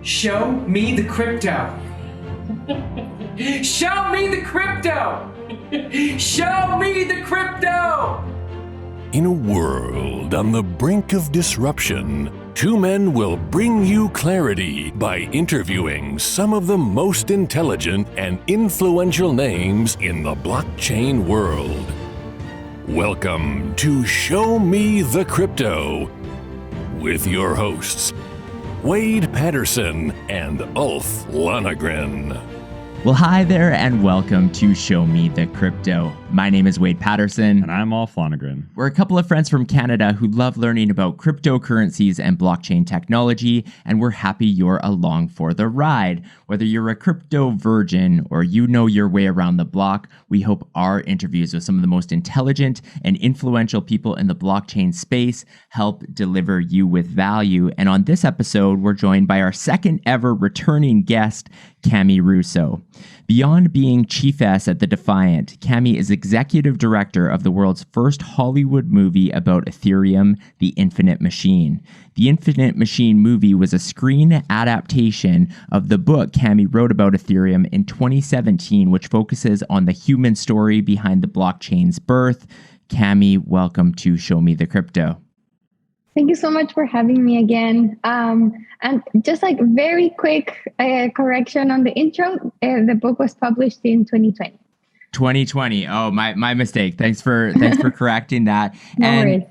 Show me the crypto. Show me the crypto. Show me the crypto. In a world on the brink of disruption, two men will bring you clarity by interviewing some of the most intelligent and influential names in the blockchain world. Welcome to Show Me the Crypto with your hosts, Wade Patterson and Ulf Lonergan. Well, hi there, and welcome to Show Me the Crypto. My name is Wade Patterson. And I'm Ulf Lonergan. We're a couple of friends from Canada who love learning about cryptocurrencies and blockchain technology, and we're happy you're along for the ride. Whether you're a crypto virgin or you know your way around the block, we hope our interviews with some of the most intelligent and influential people in the blockchain space help deliver you with value. And on this episode, we're joined by our second ever returning guest, Cami Russo. Beyond being Chiefess at the Defiant, Cami is executive director of the world's first Hollywood movie about Ethereum, The Infinite Machine. The Infinite Machine movie was a screen adaptation of the book Cami wrote about Ethereum in 2017, which focuses on the human story behind the blockchain's birth. Cami, welcome to Show Me the Crypto. Thank you so much for having me again. And just like very quick correction on the intro, the book was published in 2020. 2020. Oh, my mistake. Thanks for correcting that. No worries.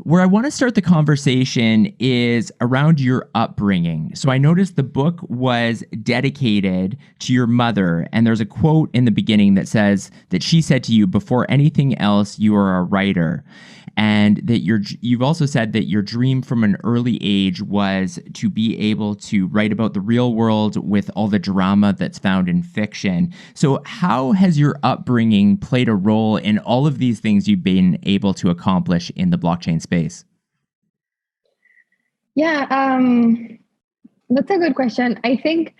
Where I want to start the conversation is around your upbringing. So I noticed the book was dedicated to your mother, and there's a quote in the beginning that says that she said to you, "Before anything else, you are a writer." And that you've also said that your dream from an early age was to be able to write about the real world with all the drama that's found in fiction. So how has your upbringing played a role in all of these things you've been able to accomplish in the blockchain space? Yeah, that's a good question. I think,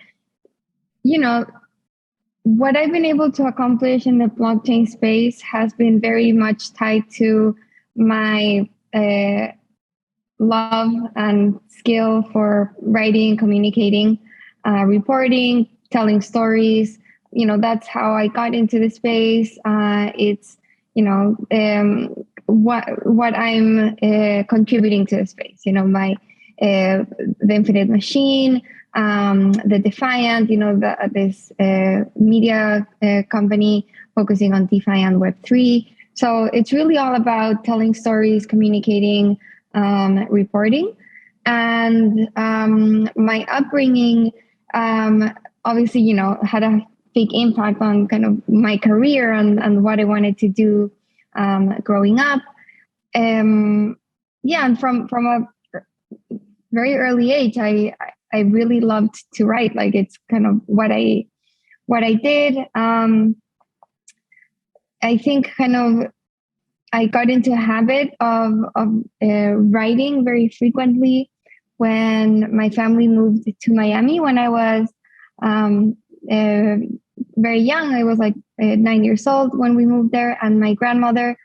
what I've been able to accomplish in the blockchain space has been very much tied to my love and skill for writing, communicating, reporting, telling stories. That's how I got into the space. It's what I'm contributing to the space. My the Infinite Machine, the Defiant. This media company focusing on Defiant Web3. So it's really all about telling stories, communicating, reporting. And my upbringing, obviously, had a big impact on kind of my career and what I wanted to do growing up. And from a very early age, I really loved to write. Like, it's kind of what I did. I think I got into a habit of writing very frequently when my family moved to Miami when I was very young. I was like 9 years old when we moved there, and my grandmother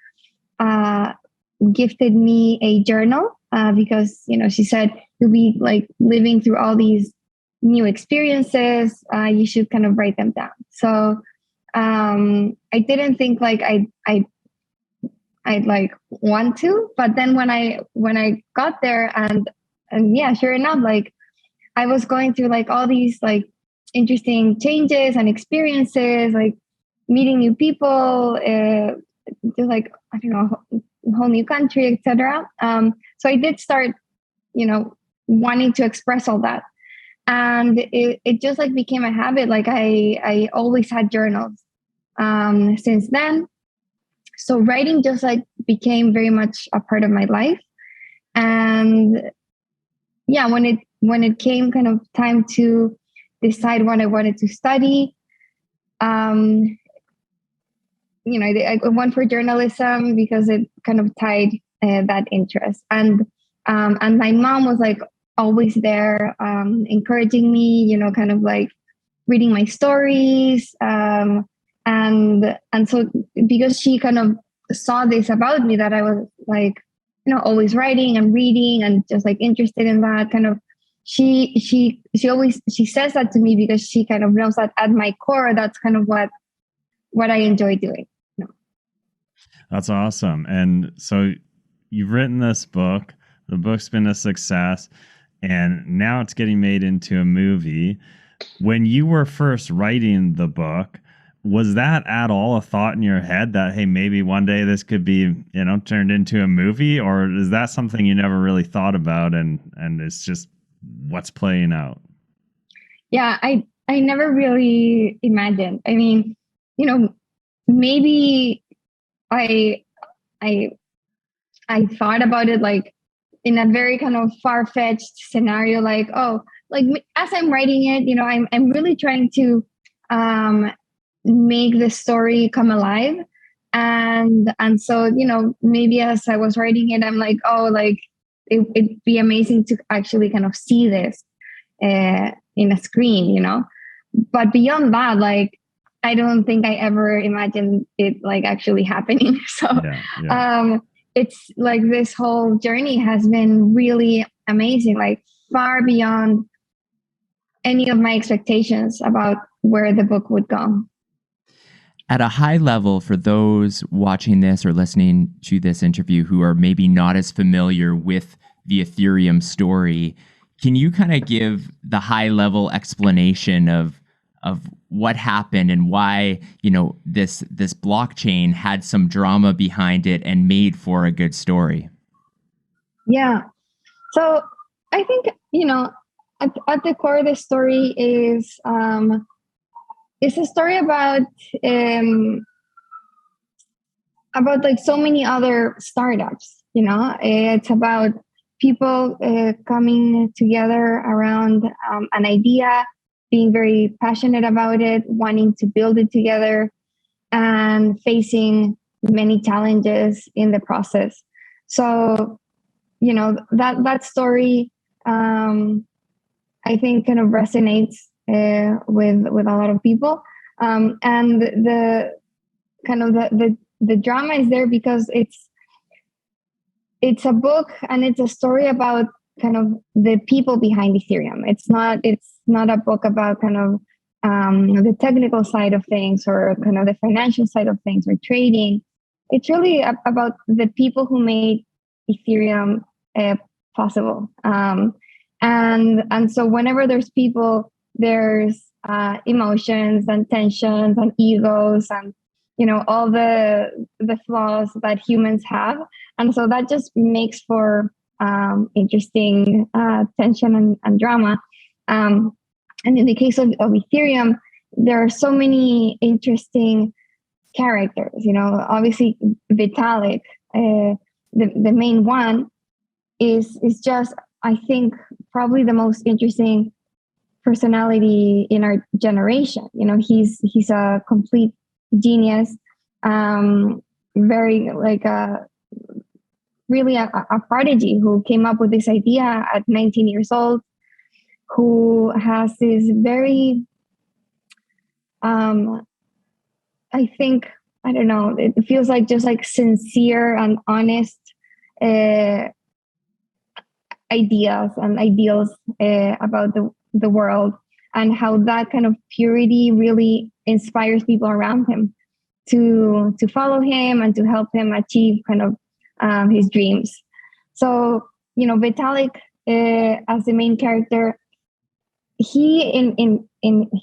gifted me a journal because she said, "You'll be like living through all these new experiences. You should kind of write them down." So I didn't think like I'd like want to, but then when I got there and yeah, sure enough, like I was going through like all these like interesting changes and experiences, like meeting new people, just like, I don't know, a whole new country, etc. So I did start, wanting to express all that. And it just like became a habit. Like I always had journals since then. So writing just like became very much a part of my life. And yeah, when it came kind of time to decide what I wanted to study, I went for journalism because it kind of tied that interest. And my mom was like always there, encouraging me, kind of like reading my stories. And so because she kind of saw this about me, that I was like, always writing and reading and just like interested in that kind of, she says that to me because she kind of knows that at my core, that's kind of what I enjoy doing. That's awesome. And so you've written this book. The book's been a success, and now it's getting made into a movie. When you were first writing the book, was that at all a thought in your head that, hey, maybe one day this could be, turned into a movie? Or is that something you never really thought about and it's just what's playing out? Yeah, I never really imagined. I mean, maybe I thought about it like in a very kind of far-fetched scenario, like, as I'm writing it, I'm really trying to make the story come alive. And so, maybe as I was writing it, I'm like, it'd be amazing to actually kind of see this in a screen, But beyond that, like, I don't think I ever imagined it like actually happening. So it's like this whole journey has been really amazing, like far beyond any of my expectations about where the book would go. At a high level, for those watching this or listening to this interview who are maybe not as familiar with the Ethereum story, can you kind of give the high level explanation of what happened and why, this blockchain had some drama behind it and made for a good story? Yeah. So I think, at the core of the story is it's a story about like so many other startups. It's about people coming together around an idea, being very passionate about it, wanting to build it together, and facing many challenges in the process. So, that story, I think, kind of resonates with a lot of people, and the kind of the drama is there because it's a book and it's a story about kind of the people behind Ethereum. It's not a book about kind of the technical side of things or kind of the financial side of things or trading. It's really about the people who made Ethereum possible. And so whenever there's people, there's emotions and tensions and egos and all the flaws that humans have. And so that just makes for interesting tension and drama. And in the case of Ethereum, there are so many interesting characters. Obviously Vitalik, the main one, is just, I think, probably the most interesting personality in our generation. He's a complete genius, very like really a prodigy who came up with this idea at 19 years old, who has this very, I think, I don't know, it feels like just like sincere and honest ideas and ideals about the world, and how that kind of purity really inspires people around him to follow him and to help him achieve kind of his dreams. So, Vitalik as the main character, he in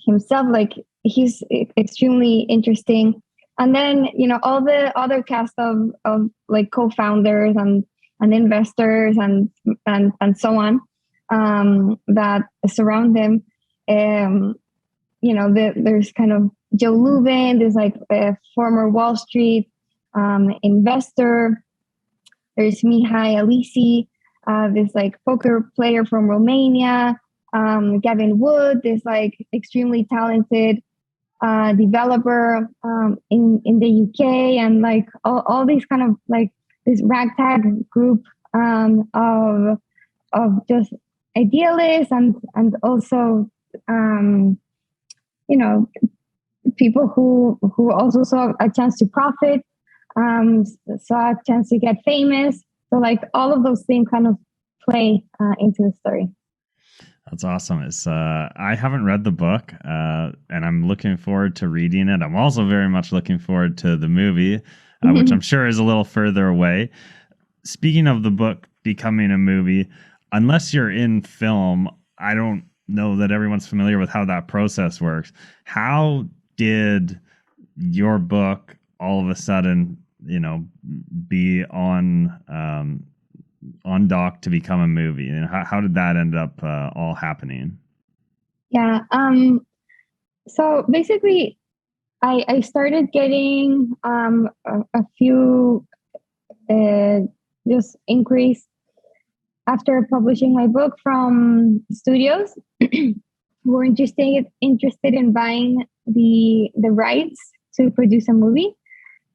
himself, like, he's extremely interesting. And then, all the other cast of like co-founders and investors and so on that surround him. There's kind of Joe Lubin, there's like a former Wall Street investor. There's Mihai Alisi, this like poker player from Romania. Gavin Wood, this like extremely talented developer in the UK, and like all these kind of like this ragtag group of just idealists and also people who also saw a chance to profit, saw a chance to get famous. So like all of those things kind of play into the story. That's awesome. It's I haven't read the book, and I'm looking forward to reading it. I'm also very much looking forward to the movie, which I'm sure is a little further away. Speaking of the book becoming a movie, unless you're in film, I don't know that everyone's familiar with how that process works. How did your book all of a sudden, be on doc to become a movie, and how did that end up all happening? Yeah. So basically, I started getting a few just inquiries after publishing my book from studios who were interested in buying the rights to produce a movie.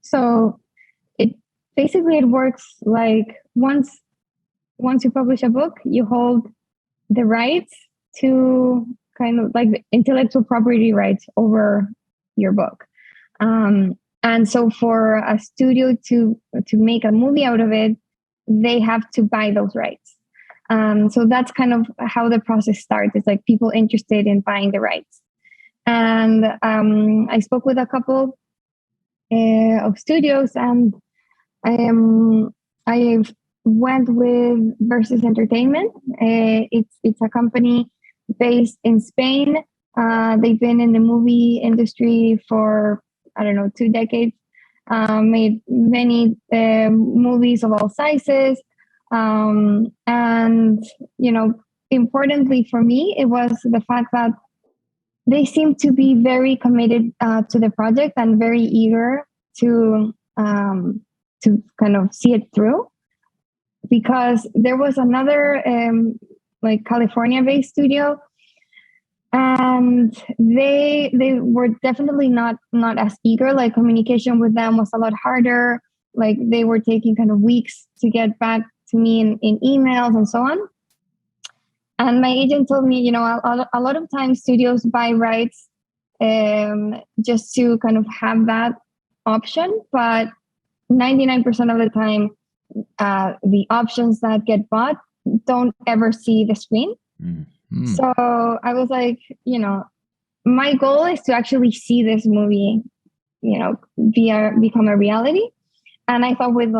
So it works like once you publish a book, you hold the rights to kind of like the intellectual property rights over your book. And so for a studio to make a movie out of it, they have to buy those rights. So that's kind of how the process starts. It's like people interested in buying the rights. And I spoke with a couple of studios, and I went with Versus Entertainment. It's a company based in Spain. They've been in the movie industry for, 2 decades. Made many movies of all sizes. And, importantly for me, it was the fact that they seemed to be very committed to the project and very eager to kind of see it through. Because there was another California-based studio, and they were definitely not as eager. Like communication with them was a lot harder. Like they were taking kind of weeks to get back to me in emails and so on. And my agent told me, a lot of times studios buy rights just to kind of have that option, but 99% of the time, the options that get bought don't ever see the screen. Mm-hmm. So I was like, my goal is to actually see this movie, become a reality. And I thought with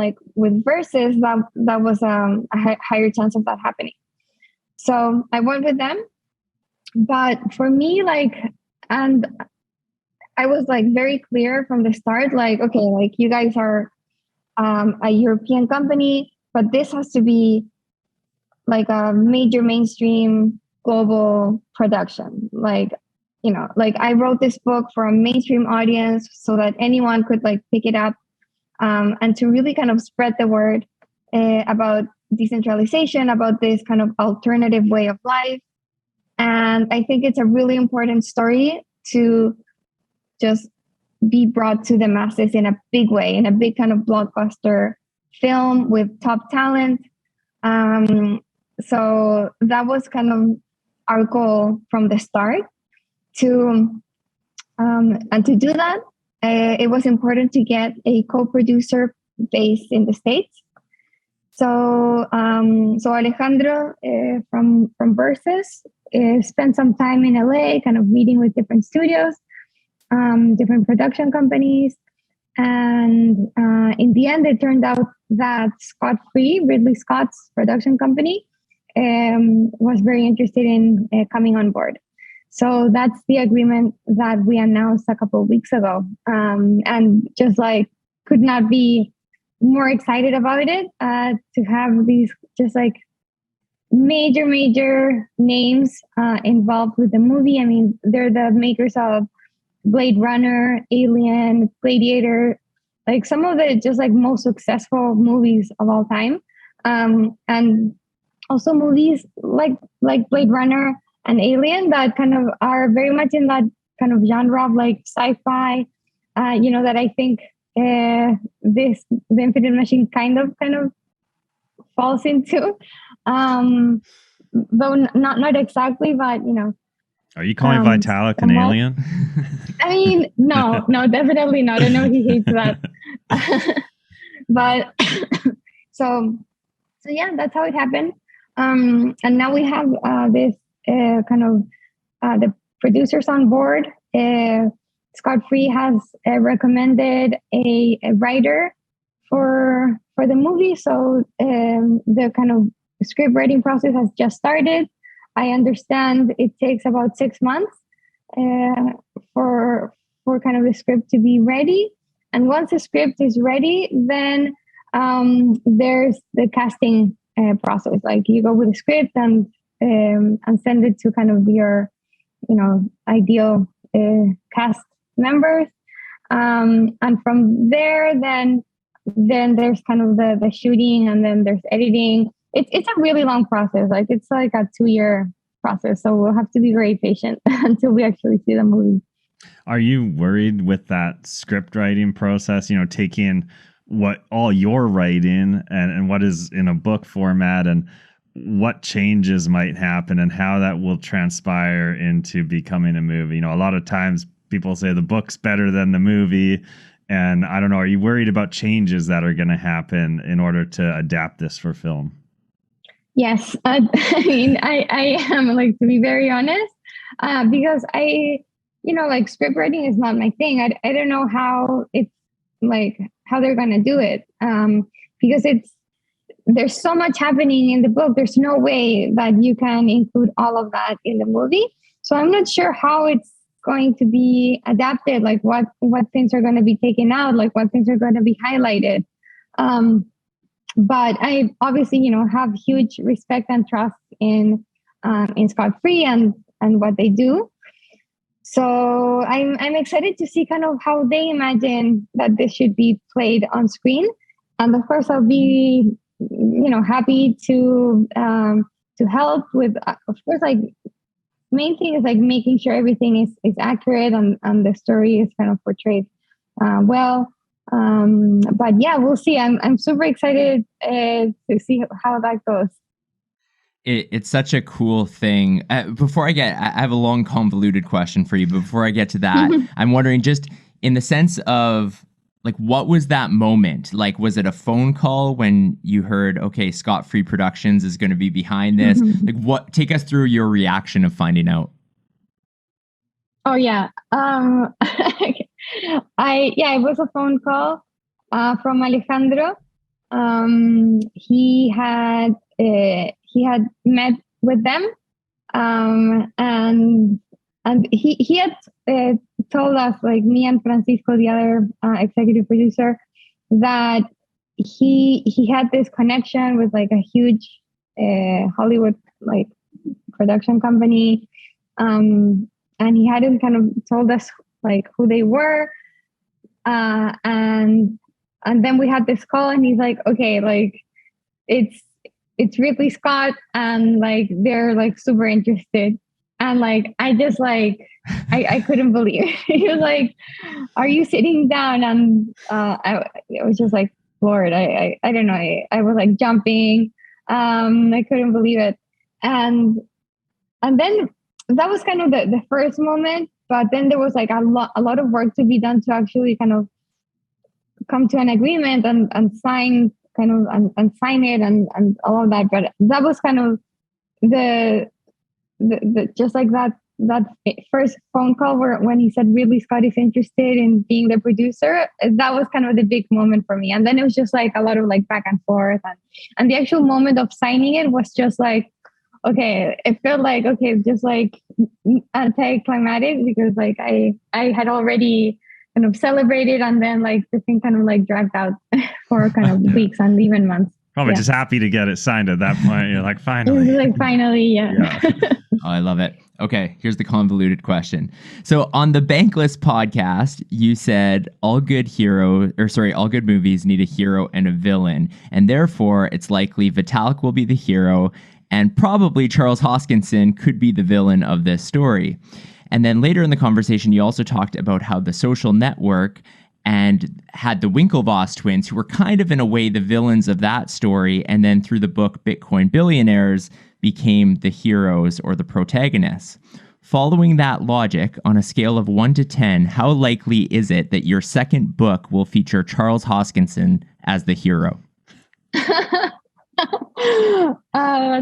Versus, that was a higher chance of that happening. So I went with them. But for me, and I was very clear from the start, okay, you guys are a European company, but this has to be a major mainstream global production. I wrote this book for a mainstream audience so that anyone could pick it up, and to really kind of spread the word about decentralization, about this kind of alternative way of life. And I think it's a really important story to just be brought to the masses in a big way, in a big kind of blockbuster film with top talent. So that was kind of our goal from the start. And to do that, it was important to get a co-producer based in the States. So Alejandro from Versus spent some time in LA, kind of meeting with different studios, different production companies. And in the end, it turned out that Scott Free, Ridley Scott's production company, was very interested in coming on board. So that's the agreement that we announced a couple of weeks ago. And just could not be more excited about it, to have these just major names involved with the movie. I mean, they're the makers of Blade Runner, Alien, Gladiator, some of the just most successful movies of all time. And also movies like Blade Runner and Alien that kind of are very much in that kind of genre of sci-fi, that I think the Infinite Machine kind of falls into. Though not exactly, but Are you calling Vitalik an alien? I mean, no, definitely not. I know he hates that. But so yeah, that's how it happened. And now we have this kind of the producers on board. Scott Free has recommended a writer for the movie, so the kind of script writing process has just started. I understand it takes about 6 months for kind of the script to be ready, and once the script is ready, then there's the casting process. Like you go with the script and send it to kind of your ideal cast members, and from there, then there's kind of the shooting, and then there's editing. It's a really long process. Like it's like a 2-year process. So we'll have to be very patient until we actually see the movie. Are you worried with that script writing process, taking what all you're writing and what is in a book format, and what changes might happen and how that will transpire into becoming a movie? A lot of times people say the book's better than the movie. And I don't know, are you worried about changes that are going to happen in order to adapt this for film? Yes. I mean, I am, like, to be very honest, because like script writing is not my thing. I don't know how it's like, how they're going to do it. Because there's so much happening in the book. There's no way that you can include all of that in the movie. So I'm not sure how it's going to be adapted, like what things are going to be taken out, like what things are going to be highlighted. But I obviously, have huge respect and trust in Scott Free and what they do. So I'm excited to see kind of how they imagine that this should be played on screen. And of course, I'll be, happy to help with, of course, like, main thing is like making sure everything is accurate and the story is kind of portrayed well. But yeah, we'll see. I'm super excited to see how that goes. It's such a cool thing. I have a long convoluted question for you, but before I get to that, I'm wondering, just in the sense of, like, what was that moment? Like, was it a phone call when you heard, okay, Scott Free Productions is going to be behind this? Like, take us through your reaction of finding out. Oh yeah. It was a phone call from Alejandro. He had met with them, and he had told us, like me and Francisco, the other executive producer, that he had this connection with like a huge Hollywood like production company, and he hadn't kind of told us like who they were, and then we had this call, and he's like, okay, like it's Ridley Scott, and like they're like super interested. And like, I just like, I couldn't believe it. He was like, are you sitting down? And I was just like floored. I don't know. I was like jumping. I couldn't believe it. And then that was kind of the first moment. But then there was like a lot of work to be done to actually kind of come to an agreement and sign kind of and sign it and all of that. But that was kind of the just like that first phone call when he said Ridley Scott is interested in being the producer. That was kind of the big moment for me. And then it was just like a lot of like back and forth, and the actual moment of signing it was just like, okay, it felt like, okay, just like anticlimactic, because like I had already kind of celebrated, and then like the thing kind of like dragged out for kind of weeks and even months. Probably just happy to get it signed at that point. You're like, finally. It was like, finally, yeah. Oh, I love it. Okay, here's the convoluted question. So on the Bankless podcast, you said all good movies need a hero and a villain, and therefore it's likely Vitalik will be the hero, and probably Charles Hoskinson could be the villain of this story. And then later in the conversation, you also talked about how The Social Network and had the Winklevoss twins, who were kind of in a way the villains of that story, and then through the book Bitcoin Billionaires became the heroes or the protagonists. Following that logic, on a scale of 1 to 10, how likely is it that your second book will feature Charles Hoskinson as the hero? That's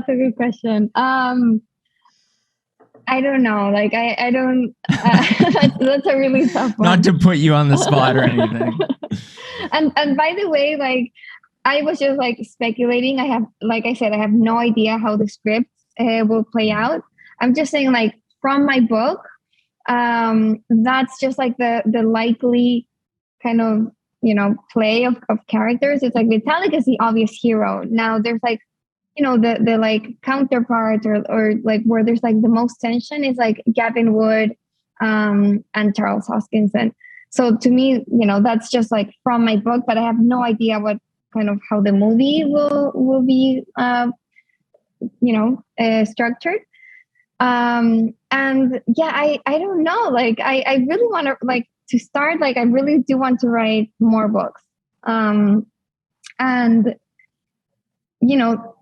a good question. I don't know. Like I don't. That's a really tough one. Not to put you on the spot or anything. And by the way, like I was just like speculating. I have, like I said, I have no idea how the script will play out. I'm just saying, like from my book, that's just like the likely kind of play of characters. It's like Vitalik is the obvious hero. Now there's like the like counterpart or like where there's like the most tension is like Gavin Wood and Charles Hoskinson. So to me, that's just like from my book, but I have no idea what kind of how the movie will be structured. And yeah, I don't know. Like I really want to like to start, like I really do want to write more books. And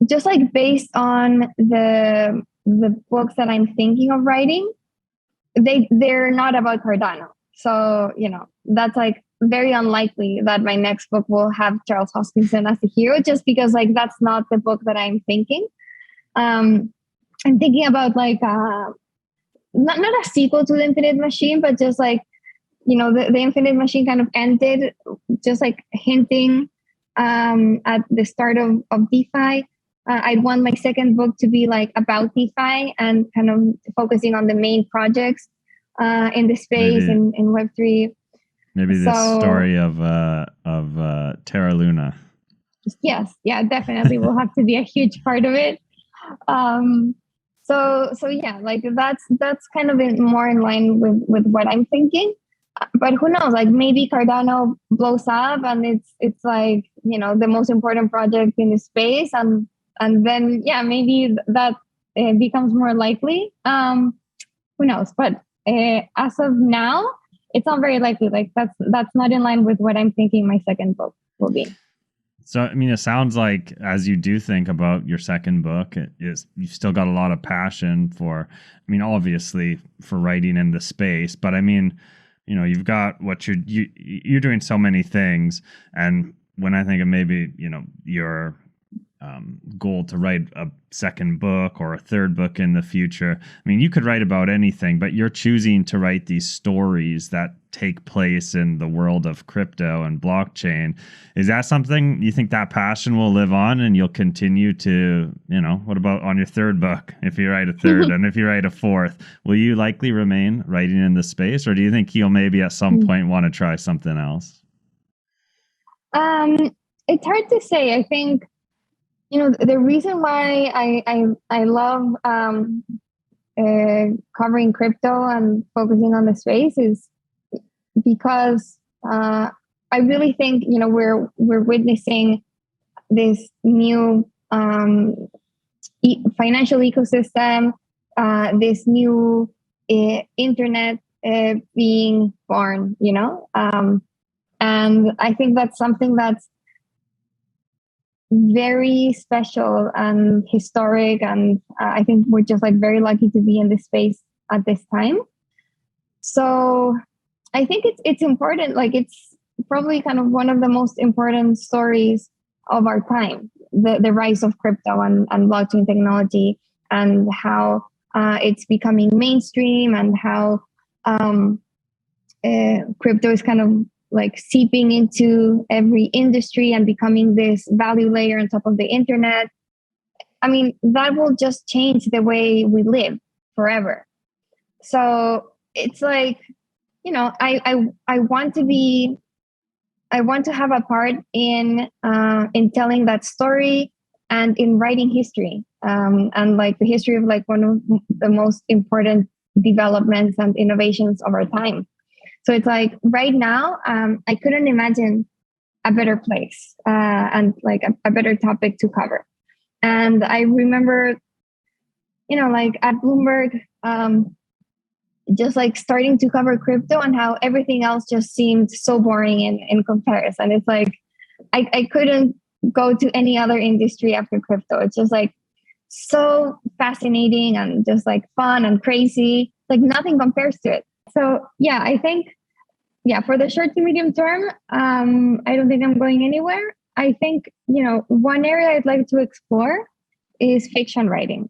just like based on the books that I'm thinking of writing, they're not about Cardano. So, that's like very unlikely that my next book will have Charles Hoskinson as the hero, just because like that's not the book that I'm thinking. I'm thinking about like not a sequel to the Infinite Machine, but just like the Infinite Machine kind of ended just like hinting at the start of DeFi. I'd want my second book to be like about DeFi and kind of focusing on the main projects in the space in Web3. Maybe the story of Terra Luna. Yes, yeah, definitely will have to be a huge part of it. So yeah, like that's kind of more in line with what I'm thinking. But who knows? Like maybe Cardano blows up and it's like the most important project in the space, and then yeah, maybe that becomes more likely. Who knows? But as of now, it's not very likely. Like that's not in line with what I'm thinking my second book will be. So, I mean, it sounds like as you do think about your second book, you've still got a lot of passion for, I mean, obviously for writing in the space, but I mean, you've got what you're doing so many things. And when I think of maybe, your goal to write a second book or a third book in the future, I mean, you could write about anything, but you're choosing to write these stories that take place in the world of crypto and blockchain. Is that something you think that passion will live on and you'll continue to, what about on your third book? If you write a third and if you write a fourth, will you likely remain writing in the space, or do you think you'll maybe at some point want to try something else? It's hard to say. I think, the reason why I love covering crypto and focusing on the space is because I really think we're witnessing this new financial ecosystem, this new internet being born, and I think that's something that's very special and historic, and I think we're just like very lucky to be in this space at this time. So I think it's important. Like it's probably kind of one of the most important stories of our time, the rise of crypto and blockchain technology, and how it's becoming mainstream, and how crypto is kind of like seeping into every industry and becoming this value layer on top of the internet. I mean, that will just change the way we live forever. So it's like, I want to have a part in telling that story and in writing history, and like the history of like one of the most important developments and innovations of our time. So it's like right now, I couldn't imagine a better place and like a better topic to cover. And I remember, like at Bloomberg, just like starting to cover crypto and how everything else just seemed so boring in comparison. It's like I couldn't go to any other industry after crypto. It's just like so fascinating and just like fun and crazy. Like nothing compares to it. So yeah, I think, for the short to medium term, I don't think I'm going anywhere. I think, one area I'd like to explore is fiction writing.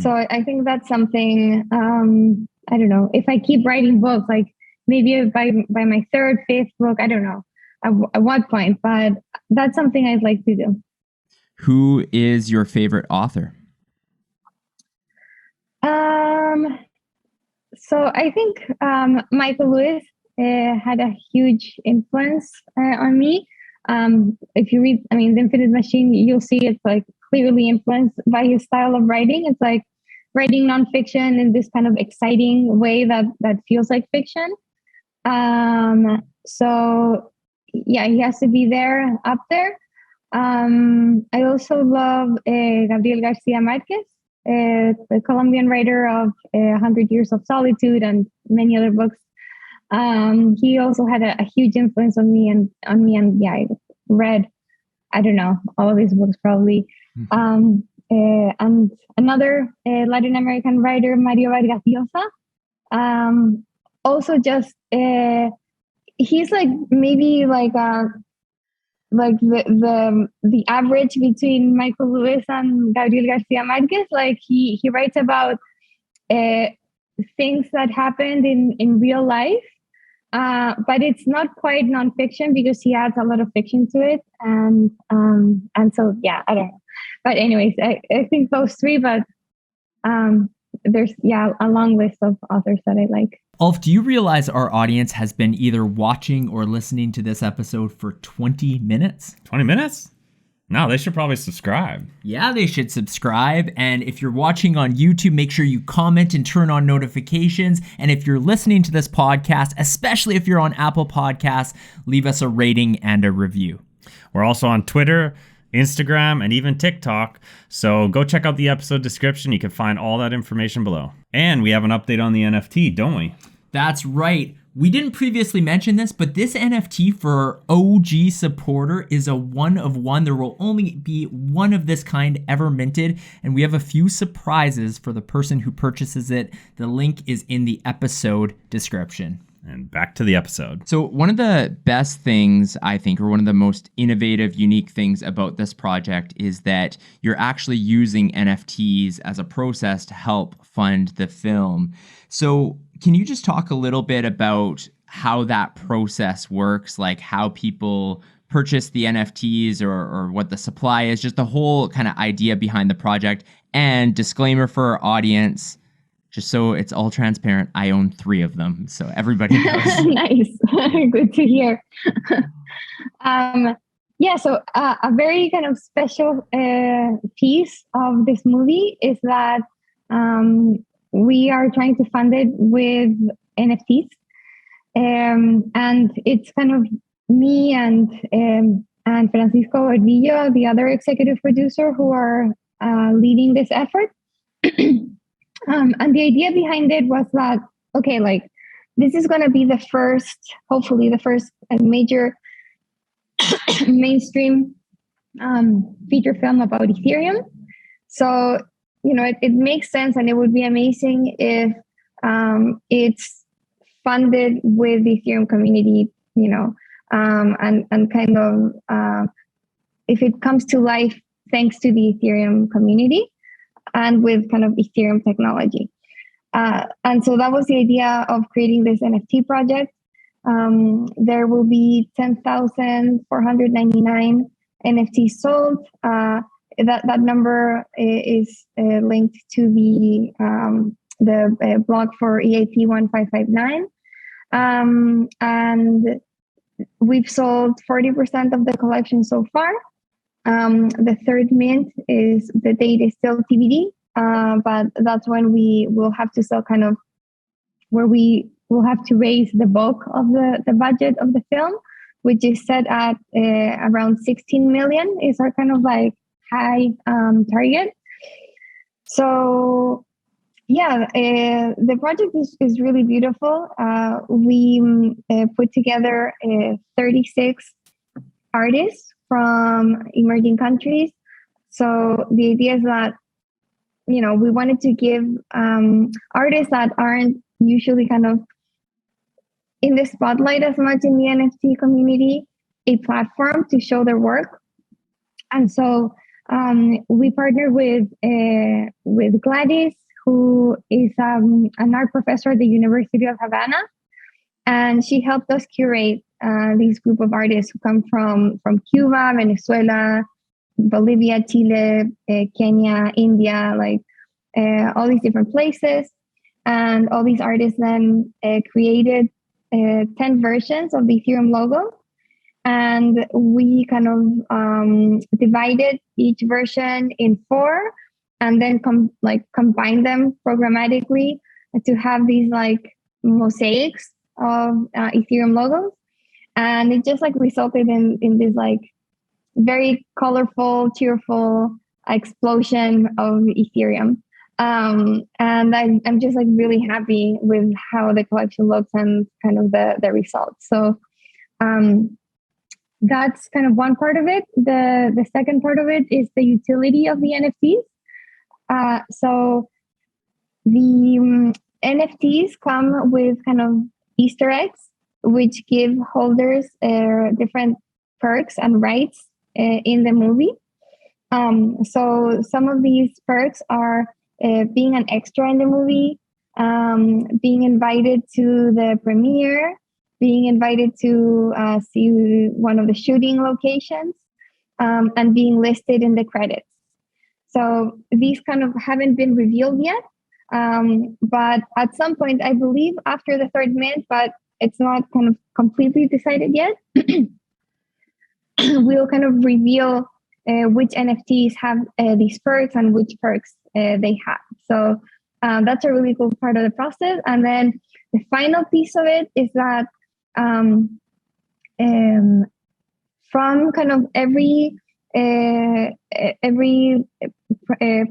So I think that's something, I don't know, if I keep writing books, like maybe by my third, fifth book, I don't know at what point, but that's something I'd like to do. Who is your favorite author? So I think Michael Lewis had a huge influence on me. If you read, The Infinite Machine, you'll see it's like clearly influenced by his style of writing. It's like writing nonfiction in this kind of exciting way that feels like fiction. So yeah, he has to be there, up there. I also love Gabriel Garcia Marquez, the Colombian writer of 100 Years of Solitude and many other books. He also had a huge influence on me, and yeah, I read, I don't know, all of his books probably. And another Latin American writer, Mario Vargas Llosa. Also, just he's like maybe like the average between Michael Lewis and Gabriel Garcia Marquez. Like he writes about things that happened in real life, but it's not quite nonfiction because he adds a lot of fiction to it, and so yeah, I don't know. But anyways, I think those three, but there's a long list of authors that I like. Ulf, do you realize our audience has been either watching or listening to this episode for 20 minutes? 20 minutes? No, they should probably subscribe. Yeah, they should subscribe. And if you're watching on YouTube, make sure you comment and turn on notifications. And if you're listening to this podcast, especially if you're on Apple Podcasts, leave us a rating and a review. We're also on Twitter, Instagram, and even TikTok. So go check out the episode description. You can find all that information below. And we have an update on the NFT, don't we? That's right. We didn't previously mention this, but this NFT for our OG supporter is a one of one. There will only be one of this kind ever minted, and we have a few surprises for the person who purchases it. The link is in the episode description. And back to the episode. So one of the best things, I think, or one of the most innovative, unique things about this project is that you're actually using NFTs as a process to help fund the film. So can you just talk a little bit about how that process works, like how people purchase the NFTs or what the supply is, just the whole kind of idea behind the project? And disclaimer for our audience, just so it's all transparent, I own 3 of them, so everybody knows. Nice. Good to hear. So a very kind of special piece of this movie is that we are trying to fund it with NFTs. And it's kind of me and Francisco Ordillo, the other executive producer, who are leading this effort. And the idea behind it was that, okay, like this is going to be the first, hopefully the first major mainstream feature film about Ethereum. So, it makes sense, and it would be amazing if it's funded with the Ethereum community, and kind of if it comes to life thanks to the Ethereum community and with kind of Ethereum technology. And so that was the idea of creating this NFT project. There will be 10,499 NFTs sold. That number is linked to the blog for EAP 1559. And we've sold 40% of the collection so far. The third mint the date is still TBD, but that's when we will have to sell, kind of where we will have to raise the bulk of the budget of the film, which is set at around 16 million is our kind of like high target. So yeah, the project is really beautiful. We put together 36 artists from emerging countries. So the idea is that, we wanted to give artists that aren't usually kind of in the spotlight as much in the NFT community a platform to show their work. And so We partnered with Gladys, who is an art professor at the University of Havana, and she helped us curate this group of artists who come from Cuba, Venezuela, Bolivia, Chile, Kenya, India, like all these different places. And all these artists then created 10 versions of the Ethereum logo. And we kind of divided each version in 4 and then combine them programmatically to have these like mosaics of Ethereum logos. And it just like resulted in this like very colorful, cheerful explosion of Ethereum. And I'm just like really happy with how the collection looks and kind of the results. So that's kind of one part of it. The second part of it is the utility of the NFTs. So the NFTs come with kind of Easter eggs, which give holders different perks and rights in the movie. So some of these perks are being an extra in the movie, being invited to the premiere, being invited to see one of the shooting locations, and being listed in the credits. So these kind of haven't been revealed yet, but at some point, I believe after the 3rd mint, but it's not kind of completely decided yet, we'll kind of reveal which NFTs have these perks and which perks they have. So that's a really cool part of the process. And then the final piece of it is that from kind of every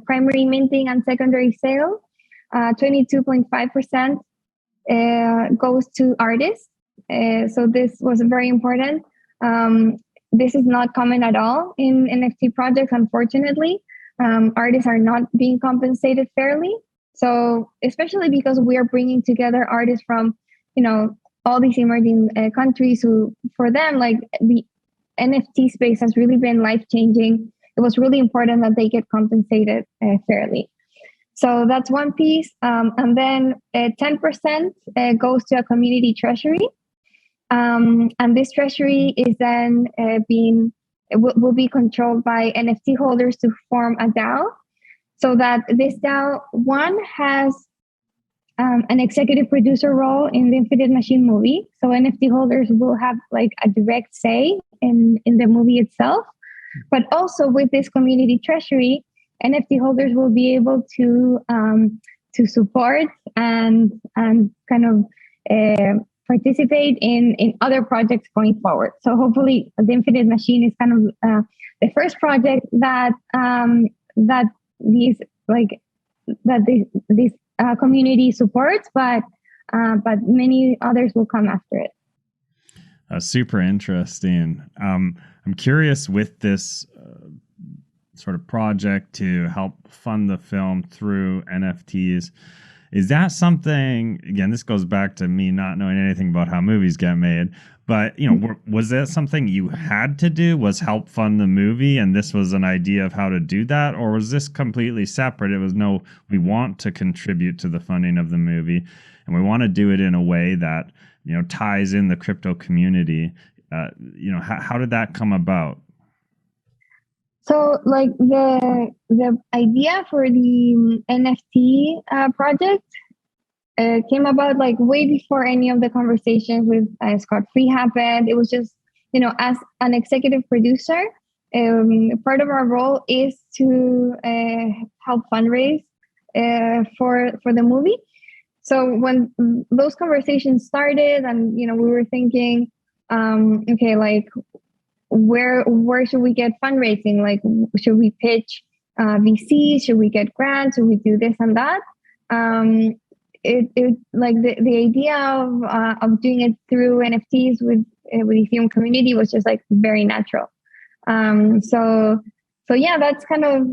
primary minting and secondary sale, 22.5% goes to artists. So this was very important. This is not common at all in NFT projects, unfortunately. Artists are not being compensated fairly. So especially because we are bringing together artists from, all these emerging countries who, for them, like the NFT space has really been life-changing. It was really important that they get compensated fairly. So that's one piece. And then 10% goes to a community treasury. And this treasury is then will be controlled by NFT holders to form a DAO, so that this DAO, one, has an executive producer role in the Infinite Machine movie. So NFT holders will have like a direct say in the movie itself. But also with this community treasury, NFT holders will be able to support and kind of participate in other projects going forward. So hopefully, the Infinite Machine is kind of the first project that these community supports, but many others will come after it. Super interesting. I'm curious with this sort of project to help fund the film through NFTs. Is that something, again, this goes back to me not knowing anything about how movies get made, but, was that something you had to do, was help fund the movie, and this was an idea of how to do that? Or was this completely separate? It was, no, we want to contribute to the funding of the movie, and we want to do it in a way that, ties in the crypto community. How did that come about? So, like the idea for the NFT project came about like way before any of the conversations with Scott Free happened. It was just, as an executive producer, part of our role is to help fundraise for the movie. So when those conversations started, and we were thinking, okay, like, where should we get fundraising? Like, should we pitch VCs? Should we get grants? Should we do this and that? It like the idea of doing it through NFTs with Ethereum community was just like very natural. So yeah, that's kind of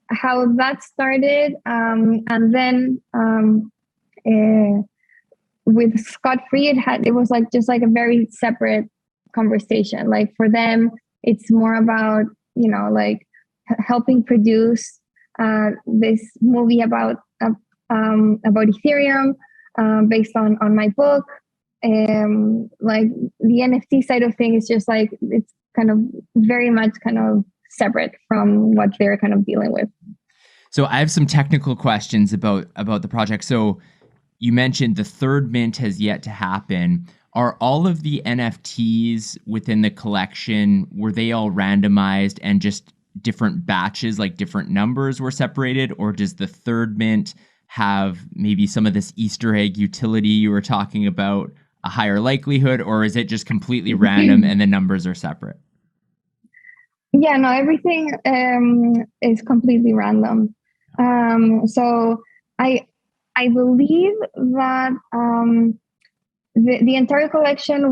how that started. And then with Scott Free, it was like just like a very separate conversation. Like for them, it's more about like helping produce this movie about Ethereum based on my book. Like the NFT side of things is just like it's kind of very much kind of separate from what they're kind of dealing with. So I have some technical questions about the project. So you mentioned the third mint has yet to happen. Are all of the NFTs within the collection, were they all randomized and just different batches, like different numbers were separated? Or does the third mint have maybe some of this Easter egg utility you were talking about, a higher likelihood, or is it just completely random and the numbers are separate? Yeah, no, everything is completely random. So I believe that the entire collection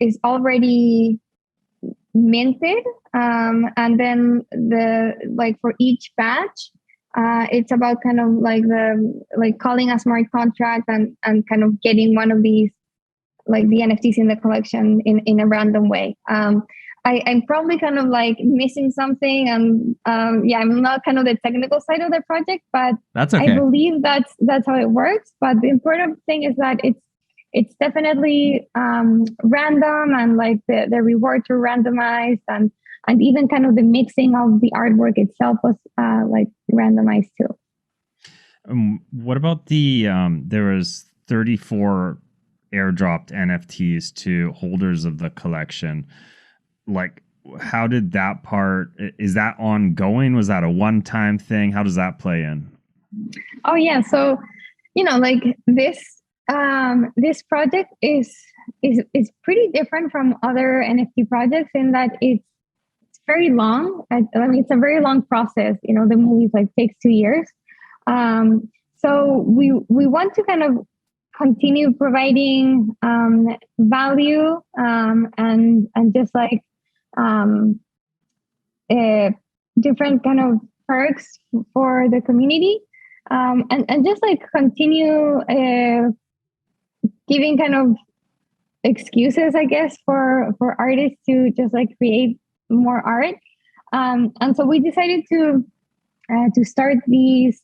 is already minted, and then for each batch, it's about kind of calling a smart contract and kind of getting one of these the NFTs in the collection in a random way. I'm probably kind of missing something, and I'm not kind of the technical side of the project, but that's okay. I believe that's how it works. But the important thing is that it's definitely random, and the rewards were randomized, and even kind of the mixing of the artwork itself was randomized too. What about the there was 34 airdropped NFTs to holders of the collection? How did that part, is that ongoing? Was that a one-time thing? How does that play in? Oh yeah, so this project is pretty different from other NFT projects in that it's very long. I mean, it's a very long process. The movie takes 2 years. So we want to kind of continue providing value and just different kind of perks for the community, and just continue giving kind of excuses, I guess, for artists to just create more art. And so we decided to start these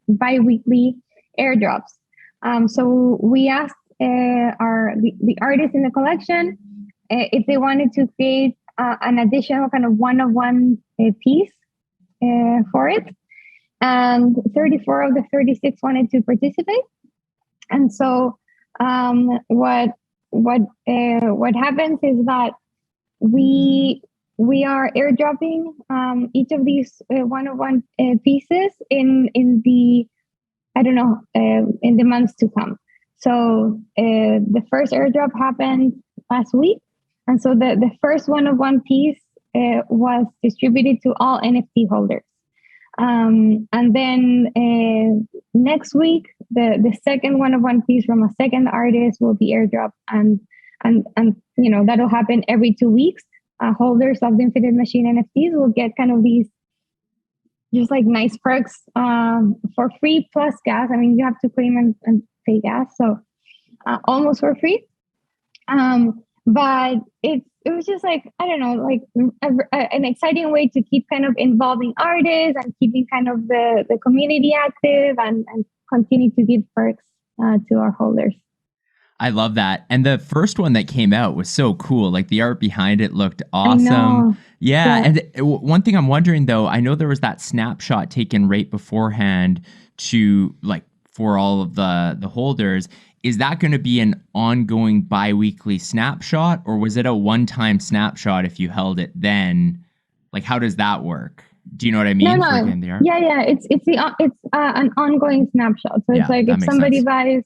bi-weekly airdrops. So we asked the artists in the collection if they wanted to create an additional kind of one-of-one piece for it, and 34 of the 36 wanted to participate. And so what happens is that we are airdropping each of these one-of-one pieces in the in the months to come. So the first airdrop happened last week. And so the first one-of-one piece was distributed to all NFT holders. And then next week, the second one-of-one piece from a second artist will be airdropped. And that'll happen every 2 weeks. Holders of the Infinite Machine NFTs will get kind of these just nice perks for free plus gas. I mean, you have to claim and pay gas, so almost for free. But it was just an exciting way to keep kind of involving artists and keeping kind of the community active and continue to give perks to our holders. I love that. And the first one that came out was so cool. The art behind it looked awesome. Yeah. And one thing I'm wondering though, I know there was that snapshot taken right beforehand to for all of the holders. Is that going to be an ongoing bi-weekly snapshot, or was it a one-time snapshot if you held it then? How does that work? Do you know what I mean? No. Yeah. It's an ongoing snapshot. So it's if somebody buys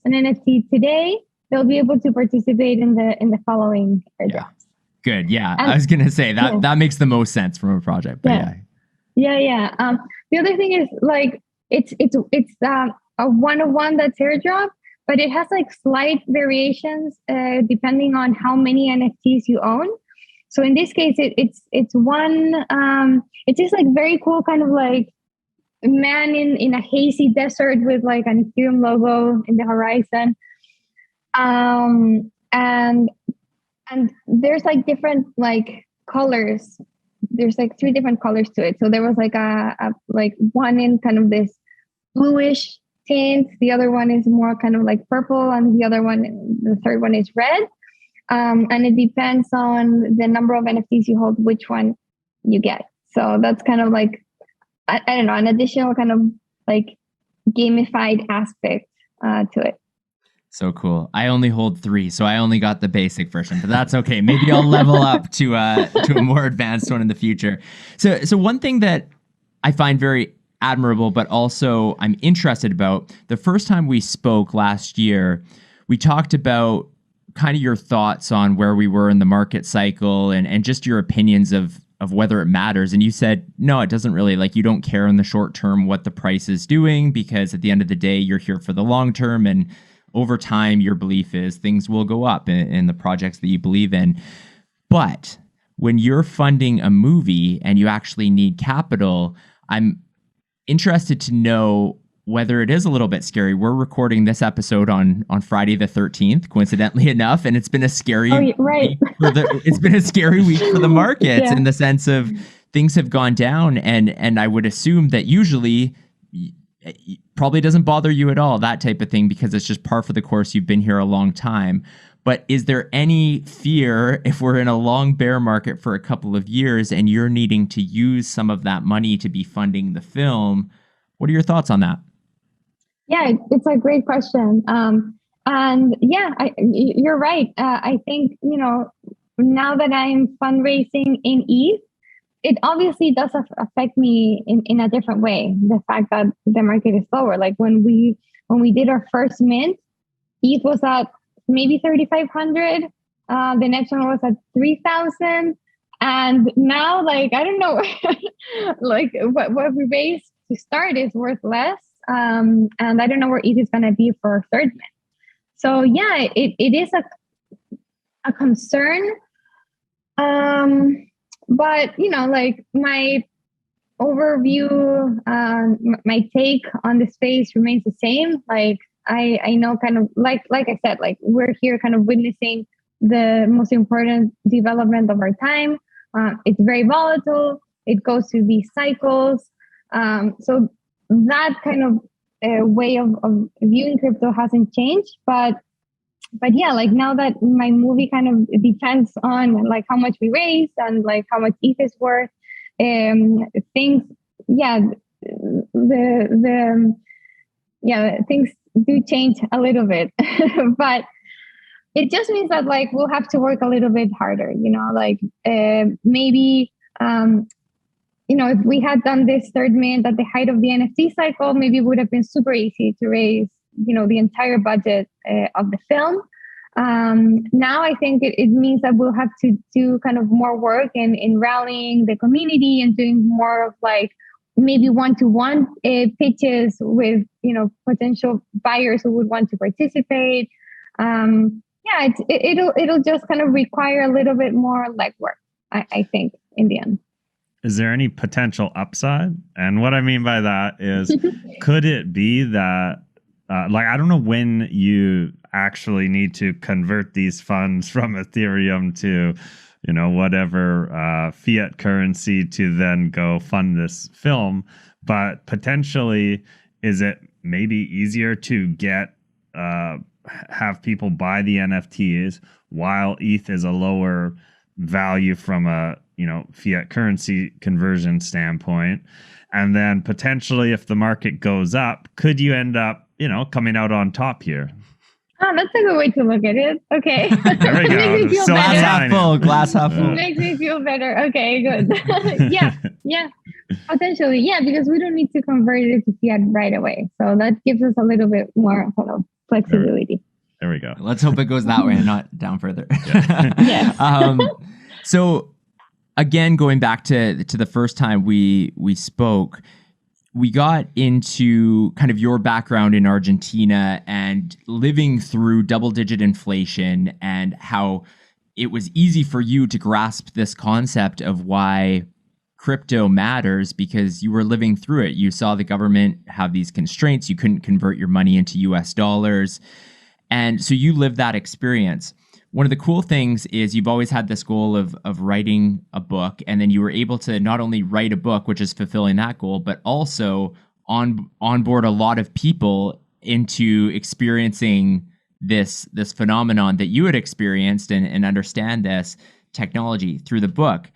an NFT today, they'll be able to participate in the following airdrops. Yeah. Good. Yeah. I was going to say that makes the most sense from a project. But yeah. The other thing is it's a one-of-one that's airdrop, but it has slight variations depending on how many NFTs you own. So in this case, it's one. It's just very cool, kind of man in a hazy desert with an Ethereum logo in the horizon, and there's different colors there's like three different colors to it. So there was like a like one in kind of this bluish tint, the other one is more kind of like purple, and the third one is red. And it depends on the number of NFTs you hold, which one you get. So that's kind of like, I don't know, an additional kind of like gamified aspect to it. So cool. I only hold 3, so I only got the basic version, but that's okay. Maybe I'll level up to a more advanced one in the future. So one thing that I find very admirable, but also I'm interested about, the first time we spoke last year, we talked about kind of your thoughts on where we were in the market cycle and just your opinions of whether it matters. And you said, no, it doesn't really, like, you don't care in the short term what the price is doing, because at the end of the day, you're here for the long term. And over time, your belief is things will go up in the projects that you believe in. But when you're funding a movie and you actually need capital, I'm interested to know whether it is a little bit scary. We're recording this episode on Friday the 13th, coincidentally enough, and it's been a scary week it's been a scary week for the markets in the sense of things have gone down, and I would assume that usually it probably doesn't bother you at all, that type of thing, because it's just par for the course. You've been here a long time. But is there any fear if we're in a long bear market for a couple of years and you're needing to use some of that money to be funding the film? What are your thoughts on that? Yeah, it's a great question. And yeah, you're right. I think, now that I'm fundraising in ETH, it obviously does affect me in a different way. The fact that the market is lower. Like when we did our first mint, ETH was at maybe 3,500. The next one was at 3,000. And now, like, I don't know, like what we raised to start is worth less. And I don't know where ETH is going to be for our third mint. So yeah, it is a concern. But, like my overview, my take on the space remains the same. Like I know kind of like I said, like we're here kind of witnessing the most important development of our time. It's very volatile. It goes through these cycles. So that kind of way of viewing crypto hasn't changed. But yeah, like now that my movie kind of depends on like how much we raise and like how much ETH is worth, things, things do change a little bit. But it just means that like we'll have to work a little bit harder, like maybe if we had done this third mint at the height of the NFT cycle, maybe it would have been super easy to raise the entire budget of the film. Now I think it means that we'll have to do kind of more work in rallying the community and doing more of like maybe one-to-one pitches with potential buyers who would want to participate. It'll just kind of require a little bit more legwork, I think, in the end. Is there any potential upside? And what I mean by that is, could it be that, I don't know when you actually need to convert these funds from Ethereum to, whatever fiat currency to then go fund this film, but potentially, is it maybe easier to get, have people buy the NFTs while ETH is a lower value from a fiat currency conversion standpoint, and then potentially if the market goes up, could you end up coming out on top here? Oh, that's a good way to look at it. Okay. There we go. So glass half full, glass half full. Makes me feel better. Okay, good. yeah, potentially. Yeah, because we don't need to convert it to fiat right away. So that gives us a little bit more kind of flexibility. There we go. Let's hope it goes that way and not down further. Yes. So again, going back to the first time we spoke, we got into kind of your background in Argentina and living through double-digit inflation and how it was easy for you to grasp this concept of why crypto matters because you were living through it. You saw the government have these constraints. You couldn't convert your money into US dollars. And so you lived that experience. one of the cool things is you've always had this goal of writing a book, and then you were able to not only write a book, which is fulfilling that goal, but also onboard a lot of people into experiencing this phenomenon that you had experienced and understand this technology through the book.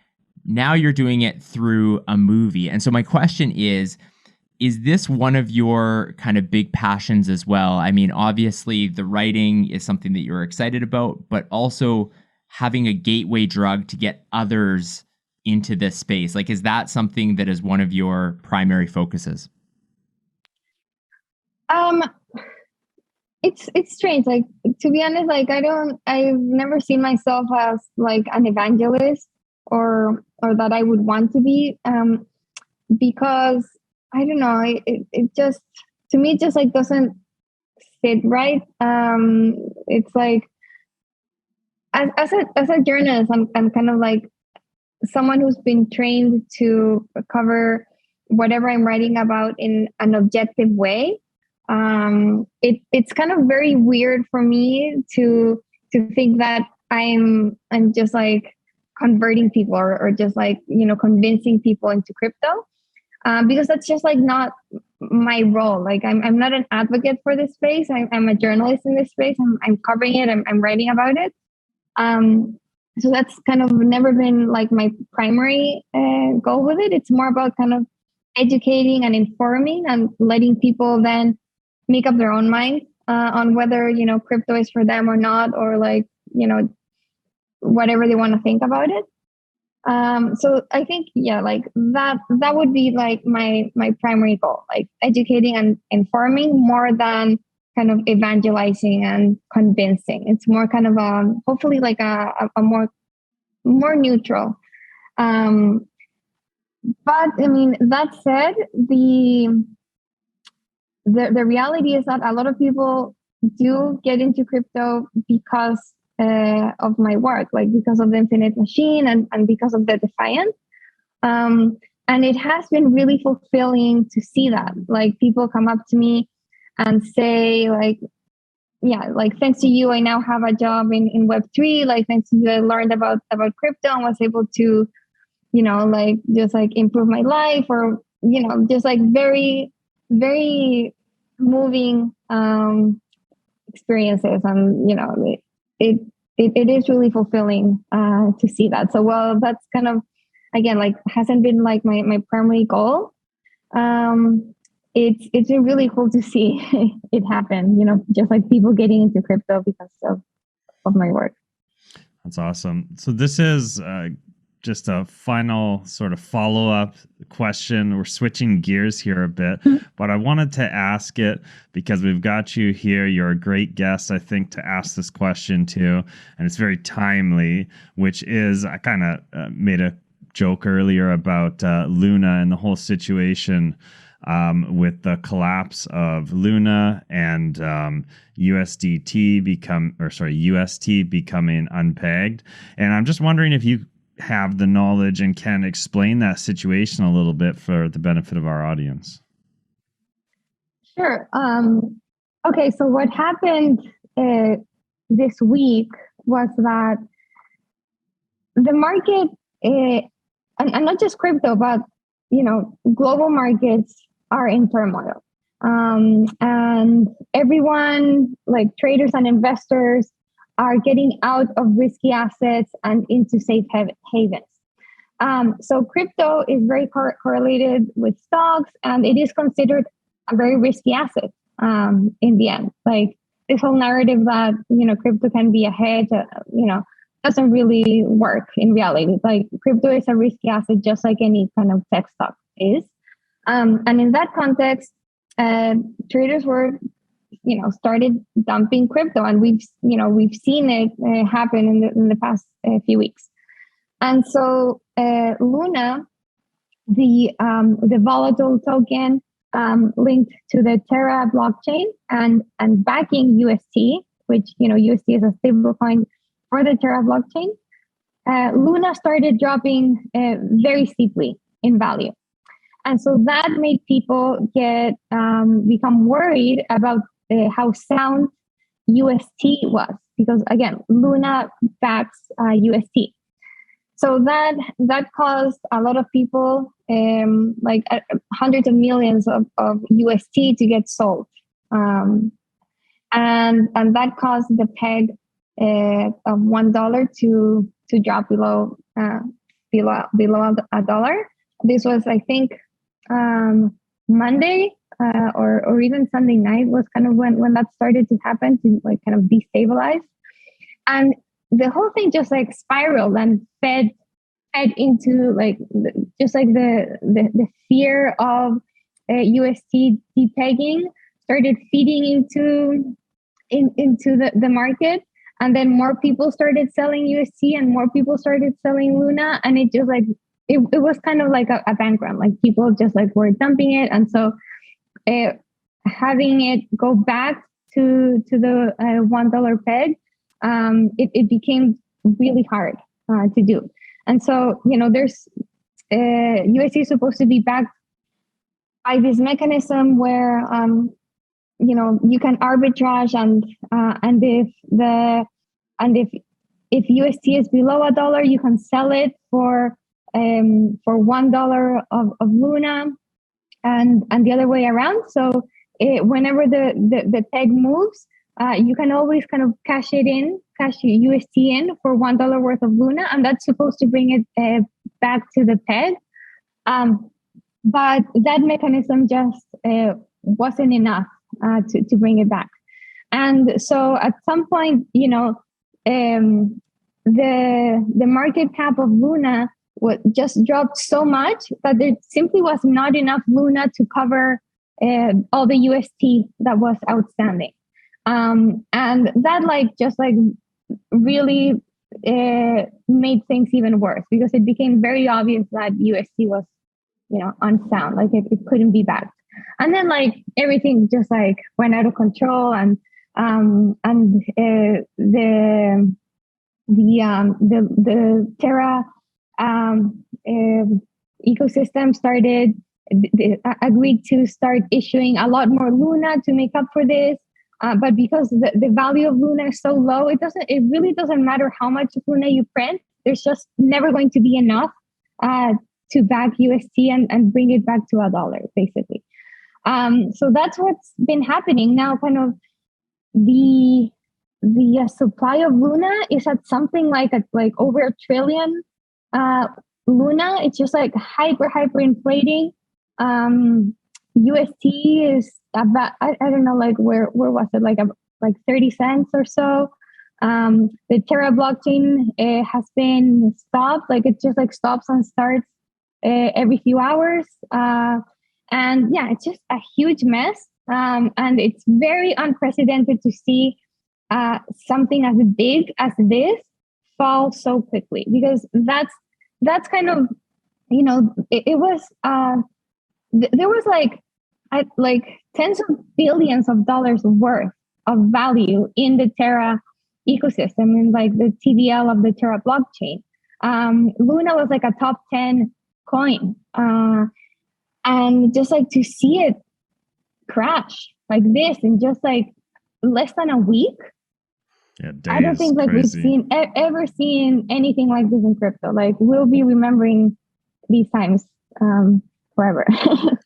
Now you're doing it through a movie. And so my question is this one of your kind of big passions as well? I mean, obviously the writing is something that you're excited about, but also having a gateway drug to get others into this space. Like, is that something that is one of your primary focuses? It's strange. Like, to be honest, like I've never seen myself as like an evangelist or that I would want to be, because I don't know, it just, to me, it just like doesn't fit right. It's like, as a journalist, I'm kind of like someone who's been trained to cover whatever I'm writing about in an objective way. It's kind of very weird for me to think that I'm just like converting people or just like, convincing people into crypto, because that's just like not my role. Like I'm not an advocate for this space. I'm a journalist in this space. I'm covering it. I'm writing about it. So that's kind of never been like my primary goal with it. It's more about kind of educating and informing and letting people then make up their own mind on whether, crypto is for them or not, or like, whatever they want to think about it. So I think, like that would be like my primary goal, like educating and informing more than kind of evangelizing and convincing. It's more kind of hopefully like a more neutral. But I mean, that said, the reality is that a lot of people do get into crypto because of my work, like because of the Infinite Machine and because of the Defiant. And it has been really fulfilling to see that. Like people come up to me and say like, like thanks to you, I now have a job in Web3. Like thanks to you, I learned about crypto and was able to, like just like improve my life, or, just like very, very moving experiences. And, it is really fulfilling to see that. So, well, that's kind of, again, like hasn't been like my primary goal. It's been really cool to see it happen, just like people getting into crypto because of my work. That's awesome. So this is just a final sort of follow-up question. We're switching gears here a bit, but I wanted to ask it because we've got you here. You're a great guest, I think, to ask this question to, and it's very timely, which is, I kind of made a joke earlier about Luna and the whole situation with the collapse of Luna and UST becoming unpegged. And I'm just wondering if you have the knowledge and can explain that situation a little bit for the benefit of our audience. Sure. Okay, so what happened this week was that the market, and not just crypto, but global markets are in turmoil. And everyone, like traders and investors, are getting out of risky assets and into safe havens. So crypto is very correlated with stocks, and it is considered a very risky asset in the end. Like this whole narrative that, crypto can be a hedge, doesn't really work in reality. Like crypto is a risky asset, just like any kind of tech stock is. And in that context, traders were, started dumping crypto, and we've seen it happen in the past few weeks. And so Luna, the volatile token linked to the Terra blockchain and backing UST, which UST is a stablecoin for the Terra blockchain, Luna started dropping very steeply in value. And so that made people become worried about how sound UST was. because again, Luna backs UST. So that caused a lot of people, hundreds of millions of UST to get sold, and that caused the peg of $1 to drop below $1. This was, I think, Monday or even Sunday night was kind of when that started to happen, to like kind of destabilize, and the whole thing just like spiraled and fed into like the fear of UST depegging started feeding into the market, and then more people started selling UST and more people started selling Luna, and it just like it was kind of like a bank run. Like people just like were dumping it, and so having it go back to the $1 peg, it became really hard to do. And so, there's UST is supposed to be backed by this mechanism where you can arbitrage, and if UST is below $1, you can sell it for $1 of Luna, and the other way around. So whenever the peg moves, you can always kind of cash UST in for $1 worth of Luna, and that's supposed to bring it back to the peg. But that mechanism just wasn't enough to bring it back. And so at some point, the market cap of Luna just dropped so much that there simply was not enough Luna to cover all the UST that was outstanding. And that just really made things even worse, because it became very obvious that UST was, unsound, like it couldn't be backed. And then everything just went out of control, and the Terra ecosystem agreed to start issuing a lot more Luna to make up for this. But because the value of Luna is so low, it really doesn't matter how much Luna you print. There's just never going to be enough to back UST and bring it back to $1, basically. So that's what's been happening now. Kind of the supply of Luna is at something like over 1 trillion Luna. It's just hyper inflating. UST is about, I don't know, where was it, like 30 cents or so. The Terra blockchain has been stopped. It just stops and starts every few hours. And yeah, it's just a huge mess. And it's very unprecedented to see something as big as this fall so quickly, because that's kind of, it was, there was tens of billions of dollars worth of value in the Terra ecosystem, in the TVL of the Terra blockchain. Luna was a top 10 coin. And just to see it crash like this in just less than a week. Yeah, I don't think we've ever seen anything like this in crypto. We'll be remembering these times forever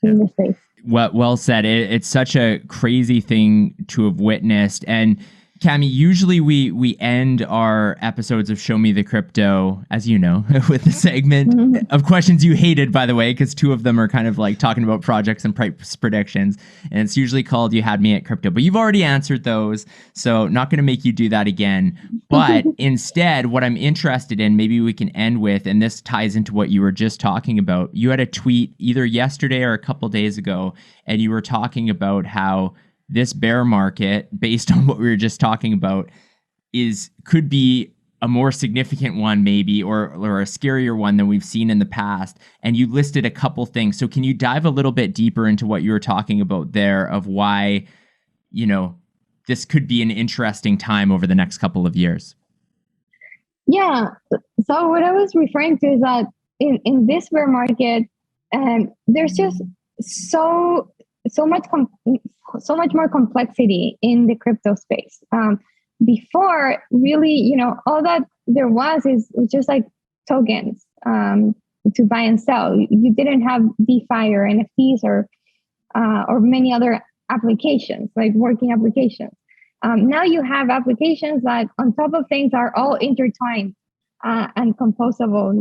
in this space. Well said. It's such a crazy thing to have witnessed. And Cami, usually we end our episodes of Show Me the Crypto, as you know, with the segment of questions you hated, by the way, because 2 of them are kind of talking about projects and price predictions. And it's usually called You Had Me at Crypto. But you've already answered those, so not going to make you do that again. But instead, what I'm interested in, maybe we can end with, and this ties into what you were just talking about. You had a tweet either yesterday or a couple days ago, and you were talking about how this bear market, based on what we were just talking about, could be a more significant one, maybe, or a scarier one than we've seen in the past. And you listed a couple things. So can you dive a little bit deeper into what you were talking about there, of why, this could be an interesting time over the next couple of years? Yeah. So what I was referring to is that in this bear market, there's just so much more complexity in the crypto space. before, really, all that there was just like tokens to buy and sell. You didn't have DeFi or NFTs or many other applications, like working applications. Now you have applications that on top of things are all intertwined and composable,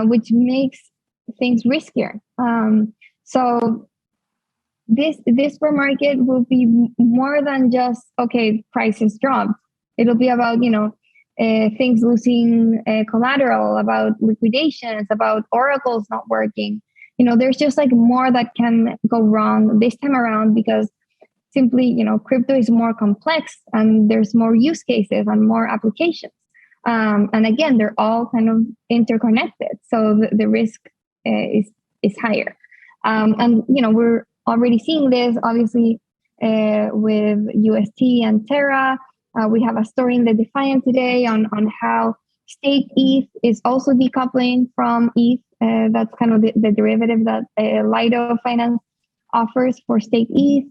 which makes things riskier. So this bear market will be more than just, okay, prices dropped. It'll be about, things losing collateral, about liquidations, about oracles not working. There's just like more that can go wrong this time around because simply, crypto is more complex and there's more use cases and more applications. And again, they're all kind of interconnected. So the risk is higher. And, we're already seeing this, obviously, with UST and Terra. We have a story in the Defiant today on how staked ETH is also decoupling from ETH. That's kind of the derivative that Lido Finance offers for staked ETH.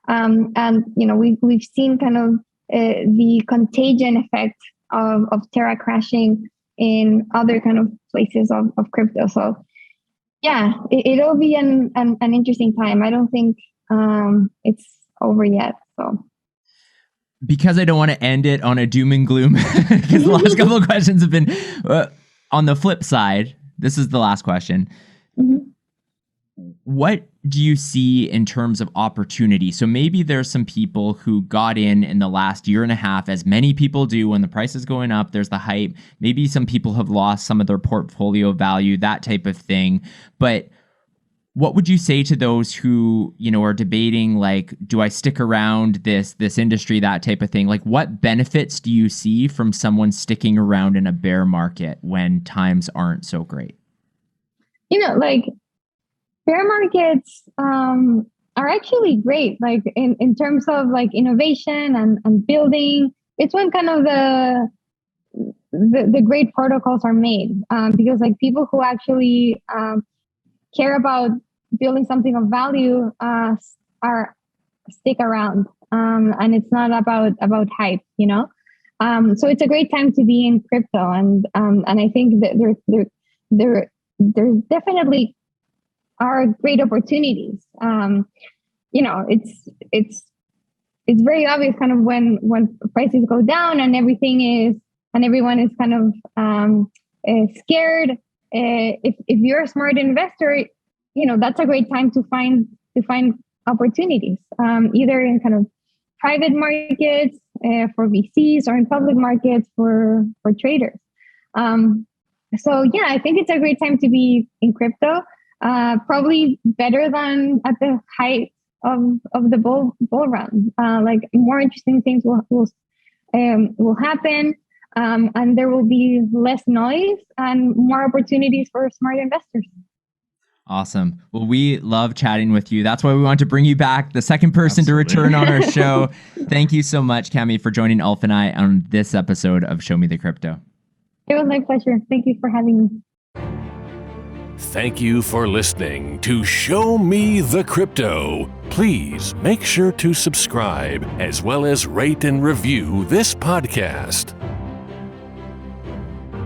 And, we've seen kind of the contagion effect of Terra crashing in other kind of places of crypto. So, yeah, it'll be an interesting time. I don't think it's over yet. So, because I don't want to end it on a doom and gloom, because the last couple of questions have been on the flip side. This is the last question. Mm-hmm. What do you see in terms of opportunity? So maybe there's some people who got in the last year and a half, as many people do when the price is going up, there's the hype. Maybe some people have lost some of their portfolio value, that type of thing. But what would you say to those who, are debating, like, do I stick around this industry, that type of thing? Like, what benefits do you see from someone sticking around in a bear market when times aren't so great? Bear markets are actually great, like in terms of like innovation and building. It's when kind of the great protocols are made because like people who actually care about building something of value stick around, and it's not about hype, So it's a great time to be in crypto, and I think that there definitely are great opportunities. It's very obvious kind of when prices go down and everyone is kind of scared. If you're a smart investor, that's a great time to find opportunities, either in kind of private markets for VCs or in public markets for traders. So yeah, I think it's a great time to be in crypto. Probably better than at the height of the bull run. Like more interesting things will happen, and there will be less noise and more opportunities for smart investors. Awesome. Well, we love chatting with you. That's why we want to bring you back, the second person to return on our show. Thank you so much, Cami, for joining Alf and I on this episode of Show Me the Crypto. It was my pleasure. Thank you for having me. Thank you for listening to Show Me the Crypto. Please make sure to subscribe as well as rate and review this podcast.